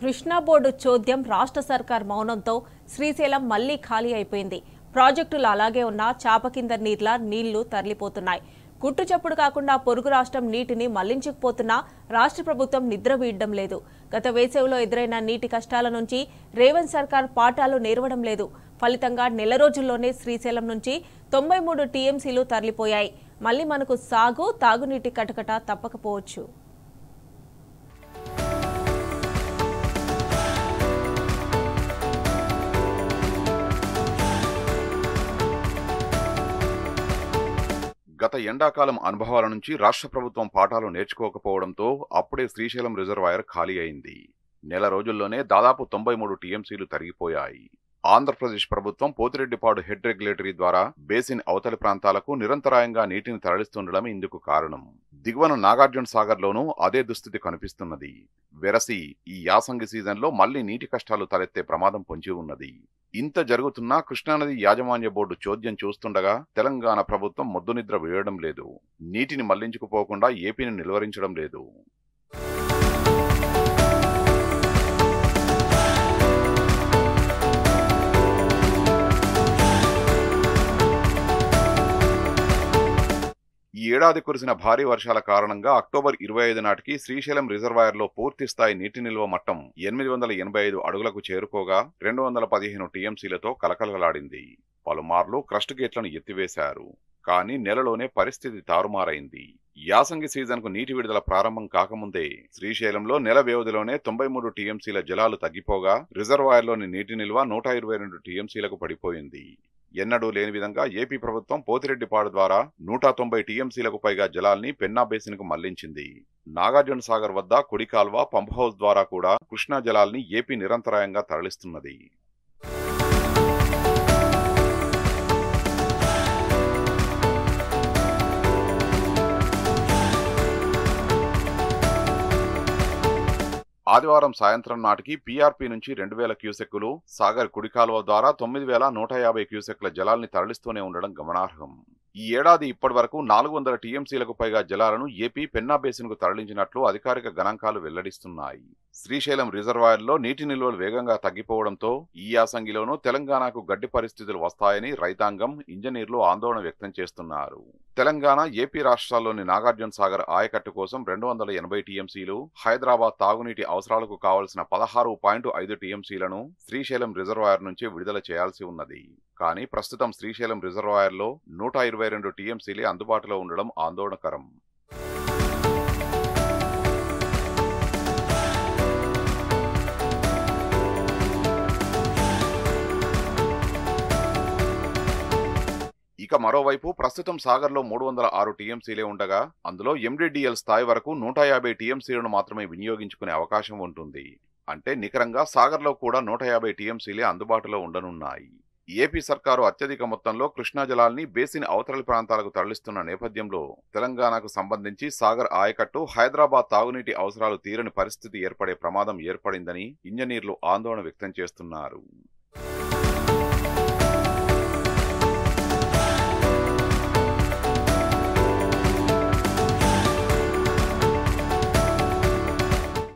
Krishna board చోద్యం రాష్ట్ర సర్కార్ మౌనంతో శ్రీశైలం మళ్లీ ఖాళీ అయిపోయింది. ప్రాజెక్టులు అలాగే ఉన్నా చాప కింద నీళ్లు తరలిపోతున్నాయి. గుట్టు చప్పుడు కాకుండా పొరుగు రాష్ట్రం నీటిని మళ్లించకపోతున్నా రాష్ట్ర ప్రభుత్వం నిద్ర వీయడం లేదు. గత వేసవిలో ఎదురైన నీటి కష్టాల నుంచి రేవంత్ సర్కార్ పాఠాలు నేర్వడం లేదు. ఫలితంగా నెల రోజుల్లోనే శ్రీశైలం నుంచి 93 టీఎంసీలు తరలిపోయాయి. మళ్లీ మనకు తాగునీటి కటకట తప్పకపోవచ్చు. గత ఎండాకాలం అనుభవాల నుంచి రాష్ట్ర ప్రభుత్వం పాఠాలు నేర్చుకోకపోవడంతో అప్పుడే శ్రీశైలం రిజర్వాయర్ ఖాళీ అయింది. నెల రోజుల్లోనే దాదాపు 93 టీఎంసీలు తరిగిపోయాయి. ఆంధ్రప్రదేశ్ ప్రభుత్వం పోతిరెడ్డిపాడు హెడ్ రెగ్యులేటరీ ద్వారా బేసిన్ అవతలి ప్రాంతాలకు నిరంతరాయంగా నీటిని తరలిస్తుండడం ఇందుకు కారణం. దిగువన నాగార్జున సాగర్లోనూ అదే దుస్థితి కనిపిస్తున్నది. వెరసి ఈ యాసంగి సీజన్లో మళ్లీ నీటి కష్టాలు తలెత్తే ప్రమాదం పొంచి ఉన్నది. ఇంత జరుగుతున్నా కృష్ణానది యాజమాన్య బోర్డు చోద్యం చూస్తుండగా తెలంగాణ ప్రభుత్వం మొద్దునిద్ర వేయడం లేదు. నీటిని మళ్లించుకుపోకుండా ఏపీని నిలువరించడం లేదు. ఈ ఏడాది కురిసిన భారీ వర్షాల కారణంగా అక్టోబర్ 25 నాటికి శ్రీశైలం రిజర్వాయర్లో పూర్తిస్థాయి నీటి నిల్వ మట్టం 885 అడుగులకు చేరుకోగా 215 టీఎంసీలతో కలకలలాడింది. పలుమార్లు క్రస్ట్ గేట్లను ఎత్తివేశారు. కానీ నెలలోనే పరిస్థితి తారుమారైంది. యాసంగి సీజన్కు నీటి విడుదల ప్రారంభం కాకముందే శ్రీశైలంలో నెల వ్యవధిలోనే 93 టీఎంసీల జలాలు తగ్గిపోగా రిజర్వాయర్లోని నీటి నిల్వ 122 టీఎంసీలకు పడిపోయింది. ఎన్నడూ లేని విధంగా ఏపీ ప్రభుత్వం పోతిరెడ్డిపాడు ద్వారా 190 టీఎంసీలకు పైగా జలాల్ని పెన్నా బేసిన్కు మళ్లించింది. నాగార్జున సాగర్ వద్ద కుడి కాల్వ పంప్ హౌస్ ద్వారా కూడా కృష్ణా జలాల్ని ఏపీ నిరంతరాయంగా తరలిస్తున్నది. ఆదివారం సాయంత్రం నాటికి పీఆర్పీ నుంచి 2000 క్యూసెక్కులు, సాగర్ కుడి కాలువ ద్వారా 9150 క్యూసెక్ల జలాల్ని తరలిస్తూనే ఉండడం గమనార్హం. ఈ ఏడాది ఇప్పటి వరకు 400 టీఎంసీలకు పైగా జలాలను ఏపీ పెన్నా బేసిన్కు తరలించినట్లు అధికారిక గణాంకాలు వెల్లడిస్తున్నాయి. శ్రీశైలం రిజర్వాయర్లో నీటి నిల్వలు వేగంగా తగ్గిపోవడంతో ఈ యాసంగిలోనూ తెలంగాణకు గడ్డి పరిస్థితులు వస్తాయని రైతాంగం, ఇంజనీర్లు ఆందోళన వ్యక్తం చేస్తున్నారు. తెలంగాణ, ఏపీ రాష్ట్రాల్లోని నాగార్జున సాగర్ ఆయకట్టు కోసం 280 టీఎంసీలు, హైదరాబాద్ తాగునీటి అవసరాలకు కావలసిన 16.5 టీఎంసీలను శ్రీశైలం రిజర్వాయర్ నుంచి విడుదల చేయాల్సి ఉన్నది. కానీ ప్రస్తుతం శ్రీశైలం రిజర్వాయర్లో 122 టీఎంసీలే అందుబాటులో ఉండడం ఆందోళనకరం. ఇక మరోవైపు ప్రస్తుతం సాగర్లో 306 టీఎంసీలే ఉండగా అందులో ఎండీడీఎల్ స్థాయి వరకు 150 టీఎంసీలను మాత్రమే వినియోగించుకునే అవకాశం ఉంటుంది. అంటే నికరంగా సాగర్లో కూడా 150 టీఎంసీలే అందుబాటులో ఉండనున్నాయి. ఏపీ సర్కారు అత్యధిక మొత్తంలో కృష్ణా జలాల్ని బేసిన్ అవతలి ప్రాంతాలకు తరలిస్తున్న నేపథ్యంలో తెలంగాణకు సంబంధించి సాగర్ ఆయకట్టు, హైదరాబాద్ తాగునీటి అవసరాలు తీరని పరిస్థితి ఏర్పడే ప్రమాదం ఏర్పడిందని ఇంజనీర్లు ఆందోళన వ్యక్తం చేస్తున్నారు.